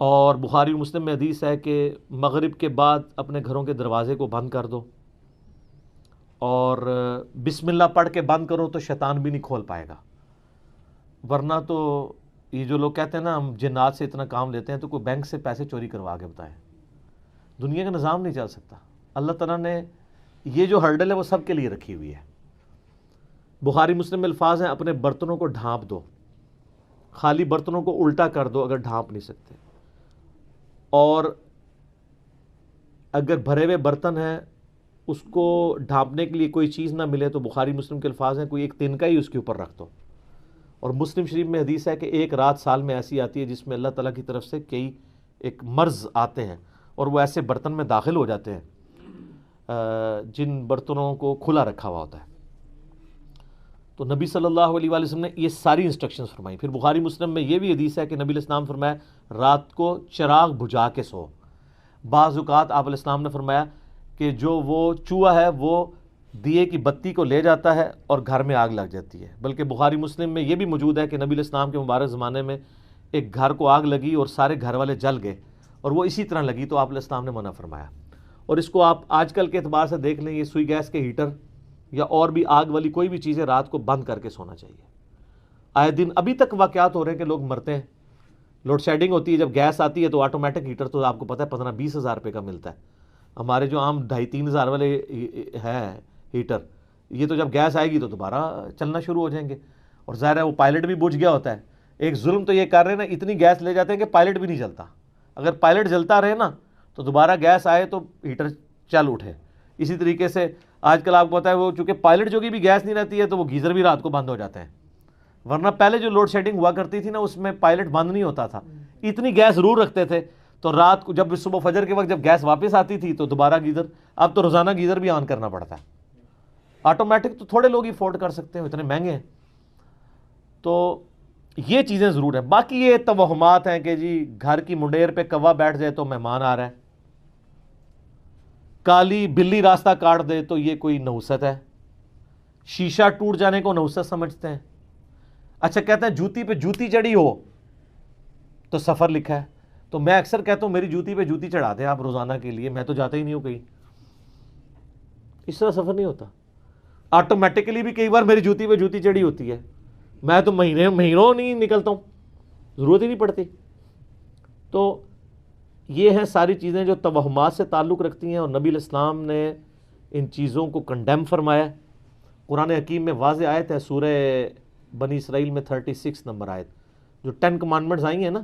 اور بخاری و مسلم میں حدیث ہے کہ مغرب کے بعد اپنے گھروں کے دروازے کو بند کر دو، اور بسم اللہ پڑھ کے بند کرو تو شیطان بھی نہیں کھول پائے گا، ورنہ تو یہ جو لوگ کہتے ہیں نا ہم جنات سے اتنا کام لیتے ہیں، تو کوئی بینک سے پیسے چوری کروا کے بتائیں، دنیا کا نظام نہیں چل سکتا۔ اللہ تعالیٰ نے یہ جو ہرڈل ہے وہ سب کے لیے رکھی ہوئی ہے۔ بخاری مسلم میں الفاظ ہیں اپنے برتنوں کو ڈھانپ دو، خالی برتنوں کو الٹا کر دو اگر ڈھانپ نہیں سکتے، اور اگر بھرے ہوئے برتن ہیں اس کو ڈھانپنے کے لیے کوئی چیز نہ ملے تو بخاری مسلم کے الفاظ ہیں کوئی ایک تنکا ہی اس کے اوپر رکھ دو۔ اور مسلم شریف میں حدیث ہے کہ ایک رات سال میں ایسی آتی ہے جس میں اللہ تعالیٰ کی طرف سے کئی ایک مرض آتے ہیں اور وہ ایسے برتن میں داخل ہو جاتے ہیں جن برتنوں کو کھلا رکھا ہوا ہوتا ہے۔ تو نبی صلی اللہ علیہ وآلہ وسلم نے یہ ساری انسٹرکشنز فرمائی۔ پھر بخاری مسلم میں یہ بھی حدیث ہے کہ نبی علیہ السلام فرمایا رات کو چراغ بجھا کے سو۔ بعض اوقات آپ علیہ السلام نے فرمایا کہ جو وہ چوہا ہے وہ دیے کی بتی کو لے جاتا ہے اور گھر میں آگ لگ جاتی ہے، بلکہ بخاری مسلم میں یہ بھی موجود ہے کہ نبی علیہ السلام کے مبارک زمانے میں ایک گھر کو آگ لگی اور سارے گھر والے جل گئے، اور وہ اسی طرح لگی تو آپ علیہ السلام نے منع فرمایا۔ اور اس کو آپ آج کل کے اعتبار سے دیکھ لیں، یہ سوئی گیس کے ہیٹر یا اور بھی آگ والی کوئی بھی چیزیں رات کو بند کر کے سونا چاہیے۔ آئے دن ابھی تک واقعات ہو رہے ہیں کہ لوگ مرتے ہیں۔ لوڈ شیڈنگ ہوتی ہے، جب گیس آتی ہے تو آٹومیٹک ہیٹر تو آپ کو پتہ ہے 15-20 ہزار روپے کا ملتا ہے۔ ہمارے جو عام 2,500-3 ہزار والے ہے ہیٹر، یہ تو جب گیس آئے گی تو دوبارہ چلنا شروع ہو جائیں گے، اور ظاہر ہے وہ پائلٹ بھی بجھ گیا ہوتا ہے۔ ایک ظلم تو یہ کر رہے ہیں نا، اتنی گیس لے جاتے ہیں کہ پائلٹ بھی نہیں چلتا۔ اگر پائلٹ جلتا رہے نا تو دوبارہ گیس آئے تو ہیٹر چل اٹھے۔ اسی طریقے سے آج کل آپ کو پتہ ہے وہ چونکہ پائلٹ جو بھی گیس نہیں رہتی ہے تو وہ گیزر بھی رات کو بند ہو جاتے ہیں، ورنہ پہلے جو لوڈ شیڈنگ ہوا کرتی تھی نا اس میں پائلٹ بند نہیں ہوتا تھا، اتنی گیس ضرور رکھتے تھے، تو رات کو جب صبح فجر کے وقت جب گیس واپس آتی تھی تو دوبارہ گیزر، اب تو روزانہ گیزر بھی آن کرنا پڑتا ہے۔ آٹومیٹک تو تھوڑے لوگ ہی افورڈ کر سکتے ہیں، اتنے مہنگے ہیں۔ تو یہ چیزیں ضرور ہیں۔ باقی یہ توہمات ہیں کہ جی گھر کی منڈیر پہ کوا بیٹھ جائے تو مہمان آ رہا ہے، کالی بلی راستہ کاٹ دے تو یہ کوئی نحوست ہے، شیشہ ٹوٹ جانے کو نحوست سمجھتے ہیں۔ اچھا کہتے ہیں جوتی پہ جوتی چڑھی ہو تو سفر لکھا ہے، تو میں اکثر کہتا ہوں میری جوتی پہ جوتی چڑھا دیں آپ روزانہ کے لیے، میں تو جاتا ہی نہیں ہوں کہیں۔ اس طرح سفر نہیں ہوتا، آٹومیٹکلی بھی کئی بار میری جوتی پہ جوتی چڑھی ہوتی ہے، میں تو مہینوں نہیں نکلتا ہوں، ضرورت ہی نہیں پڑتی۔ تو یہ ہیں ساری چیزیں جو توہمات سے تعلق رکھتی ہیں، اور نبی علیہ السلام نے ان چیزوں کو کنڈیم فرمایا۔ قرآن حکیم میں واضح آیت ہے سورہ بنی اسرائیل میں 36 نمبر آیت، جو 10 کمانڈمنٹس آئی ہیں نا،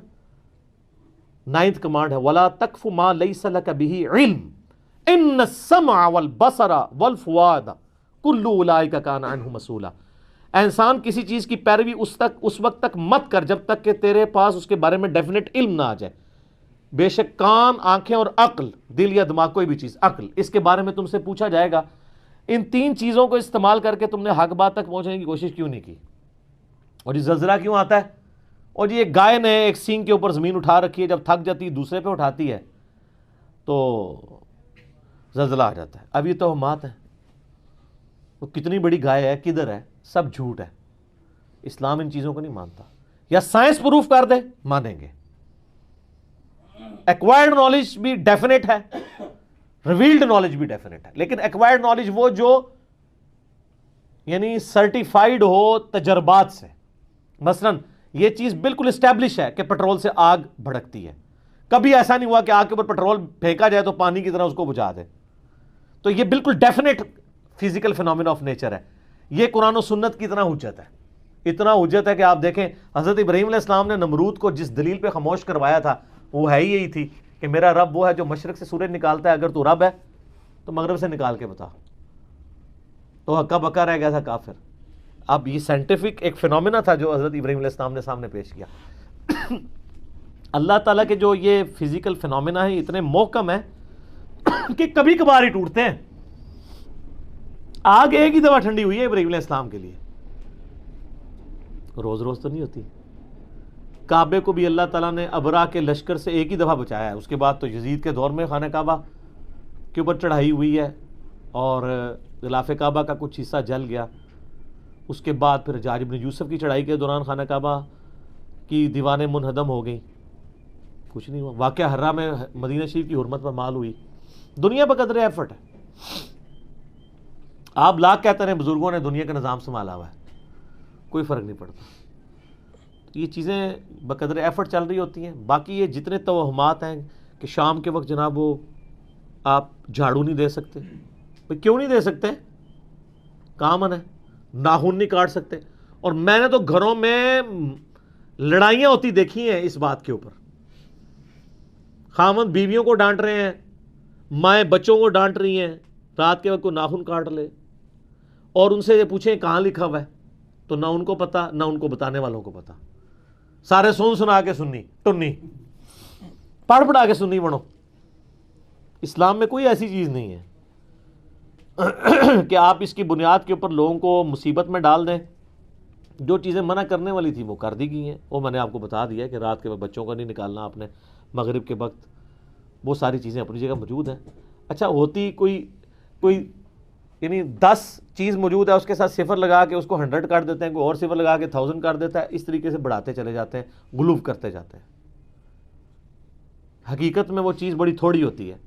9th کمانڈ ہے وَلَا تَقْفُ مَا لَيْسَ لَكَ بِهِ عِلْمٌ إِنَّ السَّمْعَ وَالْبَصَرَ وَالْفُؤَادَ كُلُّ أُولَٰئِكَ كَانَ عَنْهُ مَسْئُولًا۔ اے انسان کسی چیز کی پیروی اس وقت تک مت کر جب تک کہ تیرے پاس اس کے بارے میں ڈیفینیٹ علم نہ آ جائے۔ بے شک کان، آنکھیں اور عقل، دل یا دماغ کوئی بھی چیز، عقل، اس کے بارے میں تم سے پوچھا جائے گا۔ ان 3 چیزوں کو استعمال کر کے تم نے حق بات تک پہنچنے کی کوشش کیوں نہیں کی؟ اور یہ زلزلہ کیوں آتا ہے؟ اور یہ گائے نے ایک سینگ کے اوپر زمین اٹھا رکھی ہے، جب تھک جاتی ہے دوسرے پہ اٹھاتی ہے تو زلزلہ آ جاتا ہے۔ اب یہ توہمات ہیں، وہ کتنی بڑی گائے ہے، کدھر ہے، سب جھوٹ ہے۔ اسلام ان چیزوں کو نہیں مانتا۔ یا سائنس پروف کر دے مانیں گے، ایکوائرڈ نالج بھی ڈیفینیٹ ہے، ریویلڈ نالج بھی ڈیفینیٹ ہے، لیکن ایکوائرڈ نالج وہ جو یعنی سرٹیفائیڈ ہو تجربات سے۔ مثلا یہ چیز بالکل اسٹیبلش ہے کہ پیٹرول سے آگ بھڑکتی ہے، کبھی ایسا نہیں ہوا کہ آگ کے اوپر پیٹرول پھینکا جائے تو پانی کی طرح اس کو بجھا دے، تو یہ بالکل definite physical phenomena of nature ہے۔ یہ قرآن و سنت کی اتنا حجت ہے، اتنا حجت ہے کہ آپ دیکھیں حضرت ابراہیم علیہ السلام نے نمرود کو جس دلیل پہ خاموش کروایا تھا وہ ہے ہی یہی تھی کہ میرا رب وہ ہے جو مشرق سے سورج نکالتا ہے، اگر تو رب ہے تو مغرب سے نکال کے بتا۔ تو ہکا بکا رہ گیا تھا کافر۔ اب یہ سائنٹیفک ایک فینومینا تھا جو حضرت ابراہیم علیہ السلام نے سامنے پیش کیا۔ اللہ تعالیٰ کے جو یہ فزیکل فینومینا ہیں اتنے محکم ہیں کہ کبھی کبھار ہی ٹوٹتے ہیں۔ آگ ایک ہی دفعہ ٹھنڈی ہوئی ہے ابراہیم علیہ السلام کے لیے، روز روز تو نہیں ہوتی۔ کعبے کو بھی اللہ تعالیٰ نے ابرا کے لشکر سے ایک ہی دفعہ بچایا ہے، اس کے بعد تو یزید کے دور میں خانہ کعبہ کے اوپر چڑھائی ہوئی ہے اور غلاف کعبہ کا کچھ حصہ جل گیا۔ اس کے بعد پھر حجاج بن یوسف کی چڑھائی کے دوران خانہ کعبہ کی دیواریں منہدم ہو گئیں۔ کچھ نہیں ہوا. واقعہ حرہ میں مدینہ شریف کی حرمت پر مال ہوئی. دنیا بقدر ایفرٹ ہے. آپ لاکھ کہتے ہیں بزرگوں نے دنیا کا نظام سنبھالا ہوا ہے, کوئی فرق نہیں پڑتا. یہ چیزیں بقدر ایفرٹ چل رہی ہوتی ہیں. باقی یہ جتنے توہمات ہیں کہ شام کے وقت جناب وہ آپ جھاڑو نہیں دے سکتے, بھئی کیوں نہیں دے سکتے؟ کامن ہے. ناخن نہیں کاٹ سکتے. اور میں نے تو گھروں میں لڑائیاں ہوتی دیکھی ہیں اس بات کے اوپر. خاوند بیویوں کو ڈانٹ رہے ہیں, مائیں بچوں کو ڈانٹ رہی ہیں, رات کے وقت کو ناخن کاٹ لے, اور ان سے یہ پوچھیں کہاں لکھا ہوا ہے, تو نہ ان کو پتا نہ ان کو بتانے والوں کو پتا. سارے سنا کے سننی ٹنی, پڑھ پڑھا کے سننی بنو. اسلام میں کوئی ایسی چیز نہیں ہے کہ آپ اس کی بنیاد کے اوپر لوگوں کو مصیبت میں ڈال دیں. جو چیزیں منع کرنے والی تھی وہ کر دی گئی ہیں. وہ میں نے آپ کو بتا دیا کہ رات کے وقت بچوں کو نہیں نکالنا آپ نے, مغرب کے وقت, وہ ساری چیزیں اپنی جگہ موجود ہیں. اچھا ہوتی کوئی یعنی 10 چیز موجود ہے, اس کے ساتھ صفر لگا کے اس کو 100 کر دیتے ہیں, کوئی اور صفر لگا کے 1000 کر دیتا ہے. اس طریقے سے بڑھاتے چلے جاتے ہیں, غلوف کرتے جاتے ہیں. حقیقت میں وہ چیز بڑی تھوڑی ہوتی ہے.